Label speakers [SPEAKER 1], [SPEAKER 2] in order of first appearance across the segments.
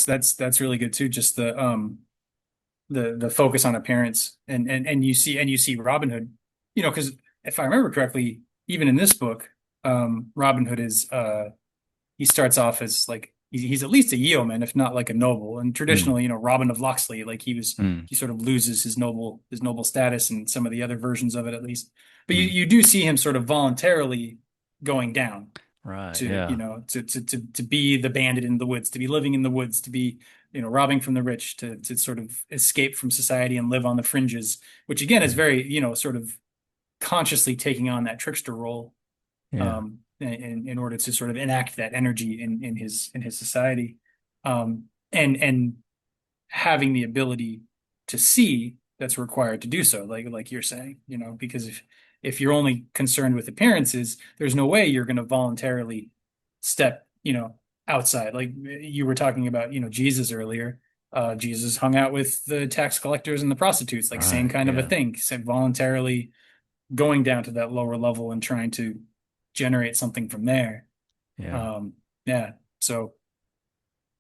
[SPEAKER 1] that's really good too. Just the focus on appearance, and you see Robin Hood, because if I remember correctly, even in this book, Robin Hood is he starts off as like he's at least a yeoman, if not like a noble. And
[SPEAKER 2] Mm,
[SPEAKER 1] traditionally, Robin of Locksley, like
[SPEAKER 2] mm,
[SPEAKER 1] he sort of loses his noble status in some of the other versions of it, at least. But
[SPEAKER 2] mm.
[SPEAKER 1] you do see him sort of voluntarily going down
[SPEAKER 2] Right.
[SPEAKER 1] to
[SPEAKER 2] Yeah.
[SPEAKER 1] to be the bandit in the woods, to be living in the woods, to be robbing from the rich, to sort of escape from society and live on the fringes, which again is
[SPEAKER 2] Yeah.
[SPEAKER 1] very sort of consciously taking on that trickster role,
[SPEAKER 2] Yeah.
[SPEAKER 1] in order to sort of enact that energy in his society, and having the ability to see that's required to do so, like you're saying, because if you're only concerned with appearances, there's no way you're going to voluntarily step, outside. Like you were talking about, Jesus earlier. Jesus hung out with the tax collectors and the prostitutes, like same
[SPEAKER 2] Right.
[SPEAKER 1] kind of a
[SPEAKER 2] Yeah.
[SPEAKER 1] thing, said voluntarily going down to that lower level and trying to generate something from there.
[SPEAKER 2] Yeah.
[SPEAKER 1] Um, yeah. So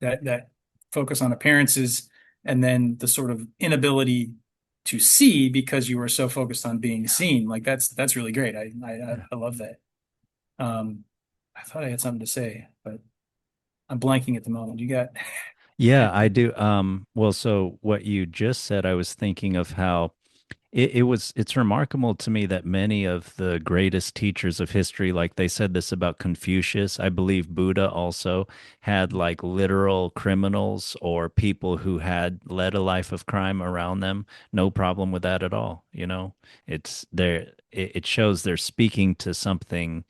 [SPEAKER 1] that focus on appearances, and then the sort of inability to see because you were so focused on being
[SPEAKER 2] Yeah.
[SPEAKER 1] seen. Like that's really great.
[SPEAKER 2] Yeah.
[SPEAKER 1] I love that. Um, I thought I had something to say, but I'm blanking at the moment. You got
[SPEAKER 2] Yeah, I do. Well, so what you just said, I was thinking of how it's remarkable to me that many of the greatest teachers of history, like they said this about Confucius, I believe Buddha also had like literal criminals or people who had led a life of crime around them. No problem with that at all. It's there, it shows they're speaking to something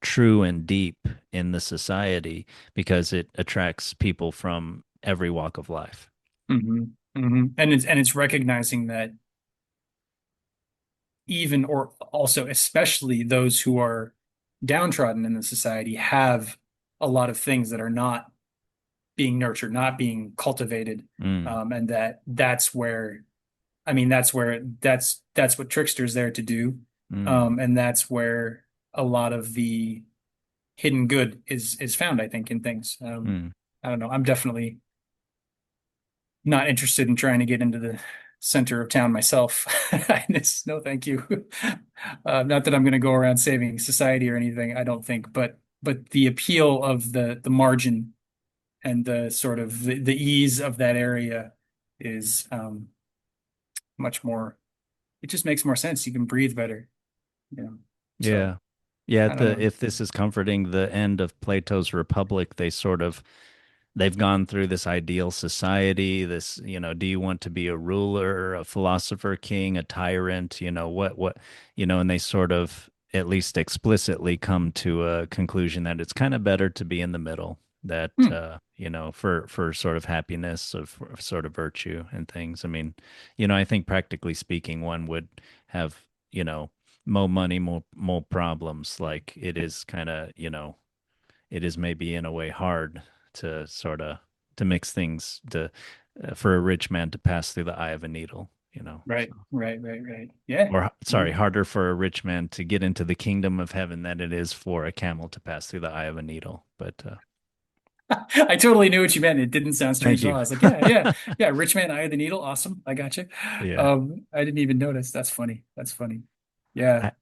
[SPEAKER 2] true and deep in the society because it attracts people from every walk of life.
[SPEAKER 1] hmm and it's recognizing that even, or also especially, those who are downtrodden in the society have a lot of things that are not being nurtured, not being cultivated,
[SPEAKER 2] Mm,
[SPEAKER 1] and that's where, I mean, that's what Trickster's there to do,
[SPEAKER 2] mm,
[SPEAKER 1] and that's where a lot of the hidden good is found, I think, in things.
[SPEAKER 2] mm.
[SPEAKER 1] I don't know. I'm definitely not interested in trying to get into the center of town myself. No, thank you. Not that I'm going to go around saving society or anything, I don't think, but the appeal of the margin and the sort of the ease of that area is much more. It just makes more sense. You can breathe better, you know. So
[SPEAKER 2] Yeah. Yeah,
[SPEAKER 1] I don't know.
[SPEAKER 2] if this is comforting, the end of Plato's Republic, they've gone through this ideal society, this, do you want to be a ruler, a philosopher, king, a tyrant, and they sort of at least explicitly come to a conclusion that it's kind of better to be in the middle, that
[SPEAKER 1] Hmm.
[SPEAKER 2] for sort of happiness, of sort of virtue and things. I mean, I think practically speaking, one would have, you know, more money, more problems. Like it is kind of, it is maybe in a way hard to sort of to mix things to for a rich man to pass through the eye of a needle,
[SPEAKER 1] Right,
[SPEAKER 2] so
[SPEAKER 1] right. Yeah.
[SPEAKER 2] or sorry,
[SPEAKER 1] Yeah.
[SPEAKER 2] harder for a rich man to get into the kingdom of heaven than it is for a camel to pass through the eye of a needle. But
[SPEAKER 1] I totally knew what you meant. It didn't sound
[SPEAKER 2] thank
[SPEAKER 1] strange at all.
[SPEAKER 2] you.
[SPEAKER 1] I was like, yeah. Rich man, eye of the needle. Awesome. I got you.
[SPEAKER 2] Yeah.
[SPEAKER 1] I didn't even notice. That's funny. That's funny. Yeah.